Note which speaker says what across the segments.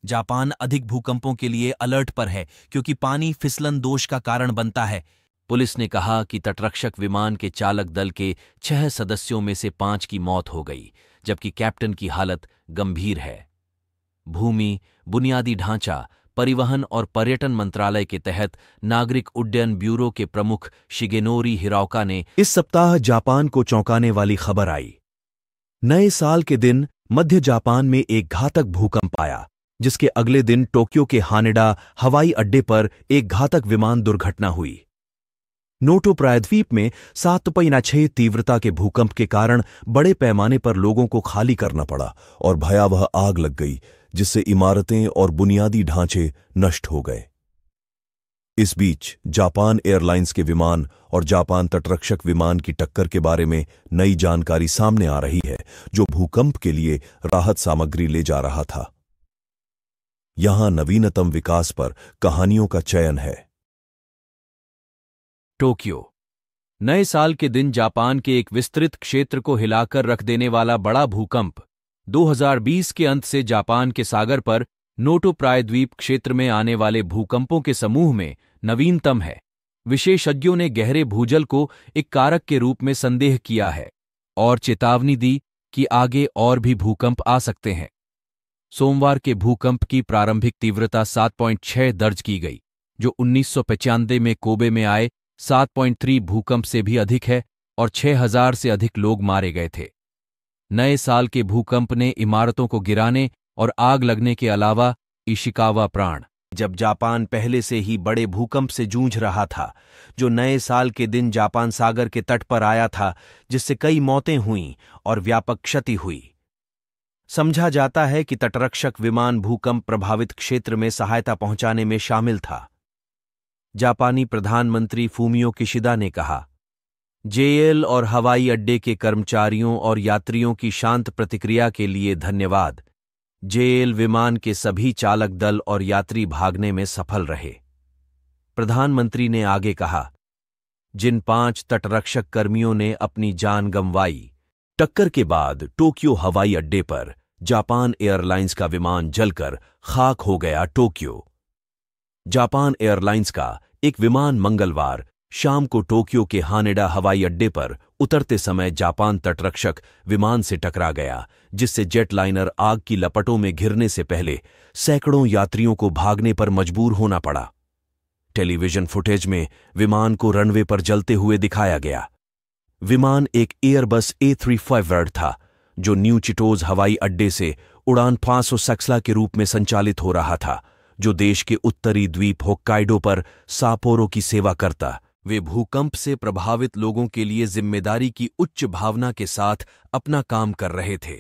Speaker 1: Japan अधिक भूकंपों के लिए अलर्ट पर है क्योंकि पानी फिसलन दोष का कारण बनता है। पुलिस ने कहा कि तटरक्षक विमान के चालक दल के 6 सदस्यों में से 5 की मौत हो गई, जबकि कैप्टन की हालत गंभीर है। भूमि, बुनियादी ढांचा, परिवहन और पर्यटन मंत्रालय के तहत नागरिक उड्डयन ब्यूरो के प्रमुख शिगेनोरी हिराओका ने इस सप्ताह जापान को चौंकाने वाली खबर आई। नए साल के दिन मध्य जापान में एक घातक भूकंप आया, जिसके अगले दिन टोक्यो के हानेडा हवाई अड्डे पर एक घातक विमान दुर्घटना हुई। नोटो प्रायद्वीप में 7.6 तीव्रता के भूकंप के कारण बड़े पैमाने पर लोगों को खाली करना पड़ा और भयावह आग लग गई, जिससे इमारतें और बुनियादी ढांचे नष्ट हो गए। इस बीच जापान एयरलाइंस के विमान और जापान तटरक्षक विमान की टक्कर के बारे में नई जानकारी सामने आ रही है, जो भूकंप के लिए राहत सामग्री ले जा रहा था। यहां नवीनतम विकास पर कहानियों का चयन है।
Speaker 2: टोक्यो। नए साल के दिन जापान के एक विस्तृत क्षेत्र को हिलाकर रख देने वाला बड़ा भूकंप 2020 के अंत से जापान के सागर पर नोटो प्रायद्वीप क्षेत्र में आने वाले भूकंपों के समूह में नवीनतम है। विशेषज्ञों ने गहरे भूजल को एक कारक के रूप में संदेह किया है और चेतावनी दी कि आगे और भी भूकंप आ सकते हैं। सोमवार के भूकंप की प्रारंभिक तीव्रता 7.6 दर्ज की गई, जो 1995 में कोबे में आए 7.3 भूकंप से भी अधिक है और 6000 से अधिक लोग मारे गए थे। नए साल के भूकंप ने इमारतों को गिराने और आग लगने के अलावा इशिकावा प्राण।
Speaker 1: जब जापान पहले से ही बड़े भूकंप से जूझ रहा था, जो नए साल के दिन जापान सागर के तट पर आया था, जिससे कई मौतें हुईं और व्यापक क्षति हुई। समझा जाता है कि तटरक्षक विमान भूकंप प्रभावित क्षेत्र में सहायता पहुंचाने में शामिल था। जापानी प्रधानमंत्री फूमियो किशिदा ने कहा, जेएल और हवाई अड्डे के कर्मचारियों और यात्रियों की शांत प्रतिक्रिया के लिए धन्यवाद। जेएल विमान के सभी चालक दल और यात्री भागने में सफल रहे। प्रधानमंत्री ने आगे कहा, जिन 5 तटरक्षक कर्मियों ने अपनी जान गंवाई। टक्कर के बाद टोक्यो हवाई अड्डे पर जापान एयरलाइंस का विमान जलकर खाक हो गया। टोक्यो। जापान एयरलाइंस का एक विमान मंगलवार शाम को टोक्यो के हानेडा हवाई अड्डे पर उतरते समय जापान तटरक्षक विमान से टकरा गया, जिससे जेटलाइनर आग की लपटों में घिरने से पहले सैकड़ों यात्रियों को भागने पर मजबूर होना पड़ा। टेलीविजन फुटेज में विमान को रनवे पर जलते हुए दिखाया गया। विमान एक एयरबस A350 था, जो न्यू चिटोज हवाई अड्डे से उड़ान 500 के रूप में संचालित हो रहा था, जो देश के उत्तरी द्वीप होक्काइडो पर सापोरो की सेवा करता। वे भूकंप से प्रभावित लोगों के लिए जिम्मेदारी की उच्च भावना के साथ अपना काम कर रहे थे।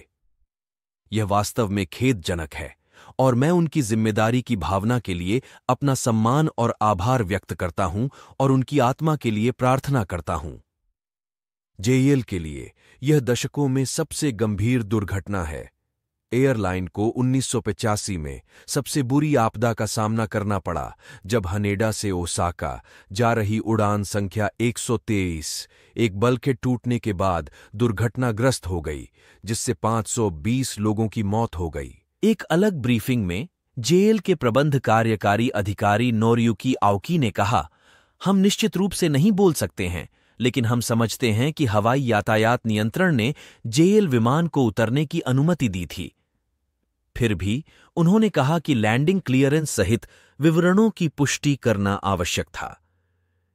Speaker 1: यह वास्तव में खेदजनक है और मैं उनकी जिम्मेदारी की भावना के लिए अपना सम्मान और आभार व्यक्त करता हूं और उनकी आत्मा के लिए प्रार्थना करता हूं। जेएल के लिए यह दशकों में सबसे गंभीर दुर्घटना है। एयरलाइन को 1985 में सबसे बुरी आपदा का सामना करना पड़ा, जब हनेडा से ओसाका जा रही उड़ान संख्या 123 एक बल्कहेड टूटने के बाद दुर्घटनाग्रस्त हो गई, जिससे 520 लोगों की मौत हो गई। एक अलग ब्रीफिंग में जेएल के प्रबंध कार्यकारी अधिकारी नोरियुकी आओकी ने कहा, हम निश्चित रूप से नहीं बोल सकते हैं, लेकिन हम समझते हैं कि हवाई यातायात नियंत्रण ने जेएल विमान को उतरने की अनुमति दी थी। फिर भी उन्होंने कहा कि लैंडिंग क्लियरेंस सहित विवरणों की पुष्टि करना आवश्यक था।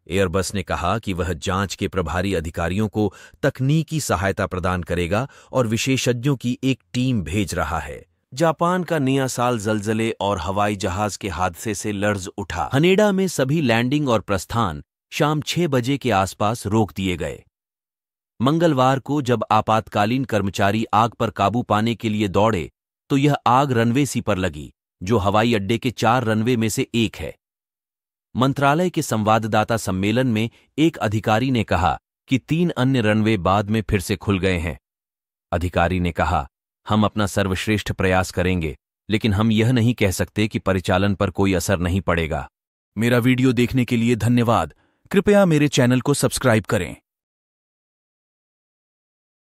Speaker 1: एयरबस ने कहा कि वह जांच के प्रभारी अधिकारियों को तकनीकी सहायता प्रदान करेगा और विशेषज्ञों की एक टीम भेज रहा है। जापान का नया साल जलजले और हवाई जहाज के हादसे से लर्ज उठा। हनेडा में सभी लैंडिंग और प्रस्थान शाम 6 बजे के आसपास रोक दिए गए। मंगलवार को जब आपातकालीन कर्मचारी आग पर काबू पाने के लिए दौड़े, तो यह आग रनवे सी पर लगी, जो हवाई अड्डे के 4 रनवे में से एक है। मंत्रालय के संवाददाता सम्मेलन में एक अधिकारी ने कहा कि 3 अन्य रनवे बाद में फिर से खुल गए हैं। अधिकारी ने कहा, हम अपना सर्वश्रेष्ठ प्रयास करेंगे, लेकिन हम यह नहीं कह सकते कि परिचालन पर कोई असर नहीं पड़ेगा। मेरा वीडियो देखने के लिए धन्यवाद। कृपया मेरे चैनल को सब्सक्राइब करें।